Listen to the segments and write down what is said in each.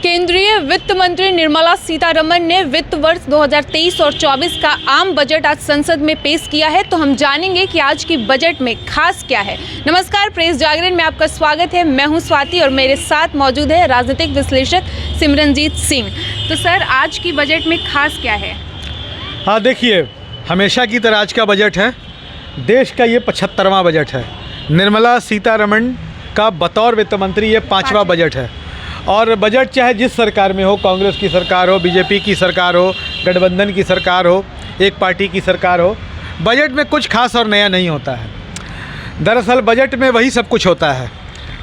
केंद्रीय वित्त मंत्री निर्मला सीतारमण ने वित्त वर्ष 2023 और 24 का आम बजट आज संसद में पेश किया है। तो हम जानेंगे कि आज की बजट में खास क्या है। नमस्कार, प्रेस जागरण में आपका स्वागत है। मैं हूं स्वाति और मेरे साथ मौजूद है राजनीतिक विश्लेषक सिमरनजीत सिंह। तो सर, आज की बजट में खास क्या है? हाँ, देखिए, हमेशा की तरह आज का बजट है, देश का ये 75वां बजट है। निर्मला सीतारमण का बतौर वित्त मंत्री ये 5वां बजट है। और बजट चाहे जिस सरकार में हो, कांग्रेस की सरकार हो, बीजेपी की सरकार हो, गठबंधन की सरकार हो, एक पार्टी की सरकार हो, बजट में कुछ खास और नया नहीं होता है। दरअसल बजट में वही सब कुछ होता है।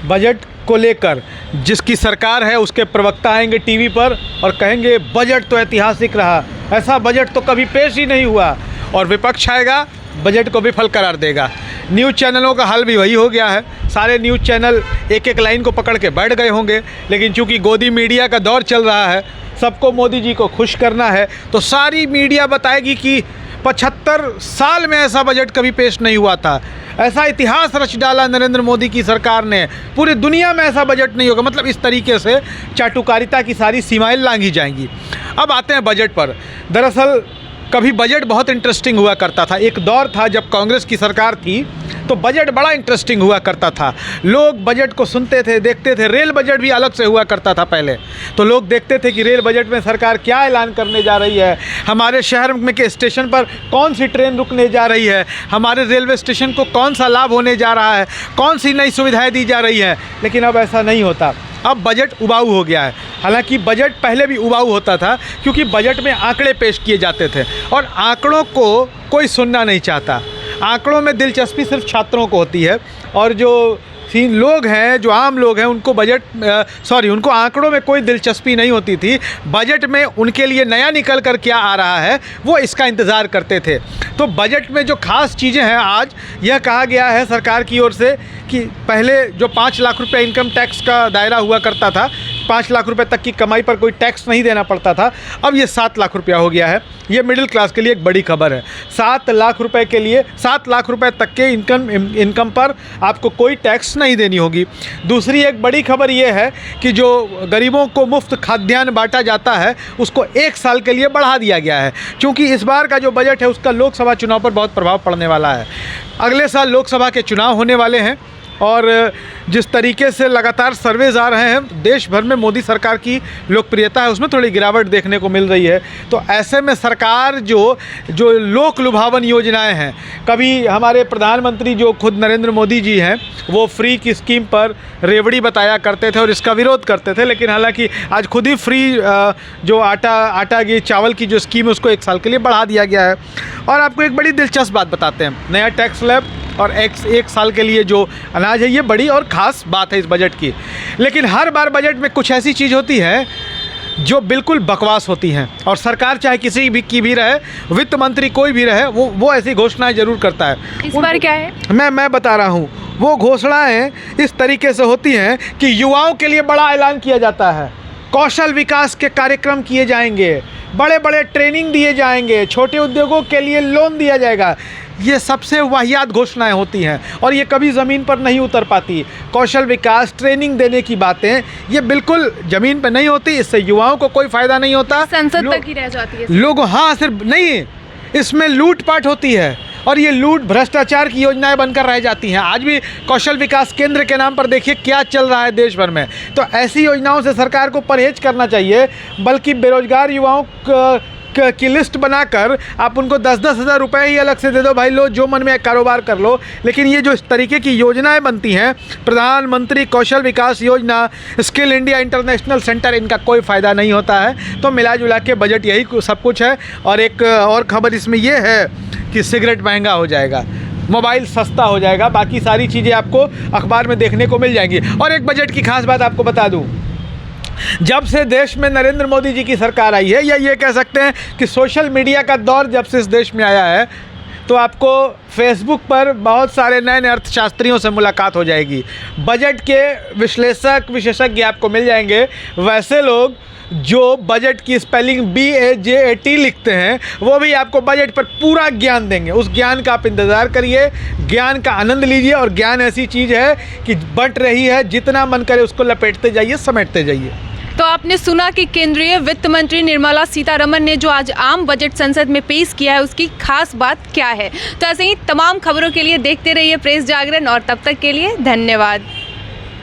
बजट को लेकर जिसकी सरकार है उसके प्रवक्ता आएंगे टीवी पर और कहेंगे बजट तो ऐतिहासिक रहा, ऐसा बजट तो कभी पेश ही नहीं हुआ। और विपक्ष आएगा, बजट को विफल करार देगा। न्यूज़ चैनलों का हाल भी वही हो गया है। सारे न्यूज़ चैनल एक एक लाइन को पकड़ के बैठ गए होंगे, लेकिन चूंकि गोदी मीडिया का दौर चल रहा है, सबको मोदी जी को खुश करना है, तो सारी मीडिया बताएगी कि 75 साल में ऐसा बजट कभी पेश नहीं हुआ था, ऐसा इतिहास रच डाला नरेंद्र मोदी की सरकार ने, पूरी दुनिया में ऐसा बजट नहीं होगा। मतलब इस तरीके से चाटुकारिता की सारी सीमाएं लांघी जाएंगी। अब आते हैं बजट पर। दरअसल कभी बजट बहुत इंटरेस्टिंग हुआ करता था। एक दौर था जब कांग्रेस की सरकार थी तो बजट बड़ा इंटरेस्टिंग हुआ करता था। लोग बजट को सुनते थे, देखते थे। रेल बजट भी अलग से हुआ करता था पहले, तो लोग देखते थे कि रेल बजट में सरकार क्या ऐलान करने जा रही है, हमारे शहर में के स्टेशन पर कौन सी ट्रेन रुकने जा रही है, हमारे रेलवे स्टेशन को कौन सा लाभ होने जा रहा है, कौन सी नई सुविधाएँ दी जा रही हैं। लेकिन अब ऐसा नहीं होता। अब बजट उबाऊ हो गया है। हालांकि बजट पहले भी उबाऊ होता था, क्योंकि बजट में आंकड़े पेश किए जाते थे और आंकड़ों को कोई सुनना नहीं चाहता। आंकड़ों में दिलचस्पी सिर्फ छात्रों को होती है, और जो लोग हैं, जो आम लोग हैं, उनको उनको आंकड़ों में कोई दिलचस्पी नहीं होती थी। बजट में उनके लिए नया निकल कर क्या आ रहा है वो इसका इंतज़ार करते थे। तो बजट में जो खास चीज़ें हैं, आज यह कहा गया है सरकार की ओर से कि पहले जो 5 लाख रुपए इनकम टैक्स का दायरा हुआ करता था, 5 लाख रुपए तक की कमाई पर कोई टैक्स नहीं देना पड़ता था, अब ये 7 लाख रुपया हो गया है। ये मिडिल क्लास के लिए एक बड़ी खबर है। 7 लाख रुपए के लिए 7 लाख रुपए तक के इनकम पर आपको कोई टैक्स नहीं देनी होगी। दूसरी एक बड़ी खबर ये है कि जो गरीबों को मुफ्त खाद्यान्न बांटा जाता है उसको 1 साल के लिए बढ़ा दिया गया है, क्योंकि इस बार का जो बजट है उसका लोकसभा चुनाव पर बहुत प्रभाव पड़ने वाला है। अगले साल लोकसभा के चुनाव होने वाले हैं और जिस तरीके से लगातार सर्वेज आ रहे हैं, देश भर में मोदी सरकार की लोकप्रियता है उसमें थोड़ी गिरावट देखने को मिल रही है। तो ऐसे में सरकार जो लोक लुभावन योजनाएं हैं, कभी हमारे प्रधानमंत्री जो खुद नरेंद्र मोदी जी हैं वो फ्री की स्कीम पर रेवड़ी बताया करते थे और इसका विरोध करते थे, लेकिन हालांकि आज खुद ही फ्री जो आटा की चावल की जो स्कीम है उसको 1 साल के लिए बढ़ा दिया गया है। और आपको एक बड़ी दिलचस्प बात बताते हैं, नया टैक्स स्लैब और 1 साल के लिए जो अनाज है, ये बड़ी और ख़ास बात है इस बजट की। लेकिन हर बार बजट में कुछ ऐसी चीज़ होती है जो बिल्कुल बकवास होती हैं, और सरकार चाहे किसी भी की भी रहे, वित्त मंत्री कोई भी रहे, वो ऐसी घोषणाएं ज़रूर करता है। इस बार क्या है? मैं बता रहा हूँ। वो घोषणाएं इस तरीके से होती हैं कि युवाओं के लिए बड़ा ऐलान किया जाता है, कौशल विकास के कार्यक्रम किए जाएंगे, बड़े बड़े ट्रेनिंग दिए जाएंगे, छोटे उद्योगों के लिए लोन दिया जाएगा। ये सबसे वाहियात घोषणाएं होती हैं और ये कभी ज़मीन पर नहीं उतर पाती। कौशल विकास, ट्रेनिंग देने की बातें ये बिल्कुल ज़मीन पर नहीं होती। इससे युवाओं को कोई फ़ायदा नहीं होता, संसद तक ही रह जाती है। हाँ, सिर्फ नहीं, इसमें लूटपाट होती है और ये लूट भ्रष्टाचार की योजनाएं बनकर रह जाती हैं। आज भी कौशल विकास केंद्र के नाम पर देखिए क्या चल रहा है देश भर में। तो ऐसी योजनाओं से सरकार को परहेज करना चाहिए, बल्कि बेरोजगार युवाओं की लिस्ट बनाकर आप उनको 10-10 हज़ार रुपये ही अलग से दे दो, भाई लो जो मन में कारोबार कर लो। लेकिन ये जो इस तरीके की योजनाएं बनती हैं, प्रधानमंत्री कौशल विकास योजना, स्किल इंडिया इंटरनेशनल सेंटर, इनका कोई फ़ायदा नहीं होता है। तो मिला जुला के बजट यही सब कुछ है। और एक और ख़बर इसमें यह है कि सिगरेट महंगा हो जाएगा, मोबाइल सस्ता हो जाएगा, बाकी सारी चीज़ें आपको अखबार में देखने को मिल जाएंगी। और एक बजट की खास बात आपको बता दूँ, जब से देश में नरेंद्र मोदी जी की सरकार आई है, या ये कह सकते हैं कि सोशल मीडिया का दौर जब से इस देश में आया है, तो आपको फेसबुक पर बहुत सारे नए नए अर्थशास्त्रियों से मुलाकात हो जाएगी। बजट के विश्लेषक, विशेषज्ञ आपको मिल जाएंगे। वैसे लोग जो बजट की स्पेलिंग BAJAT लिखते हैं, वो भी आपको बजट पर पूरा ज्ञान देंगे। उस ज्ञान का आप इंतज़ार करिए, ज्ञान का आनंद लीजिए। और ज्ञान ऐसी चीज़ है कि बंट रही है, जितना मन करे उसको लपेटते जाइए, समेटते जाइए। तो आपने सुना कि केंद्रीय वित्त मंत्री निर्मला सीतारमण ने जो आज आम बजट संसद में पेश किया है उसकी खास बात क्या है। तो ऐसे ही तमाम खबरों के लिए देखते रहिए प्रेस जागरण और तब तक के लिए धन्यवाद।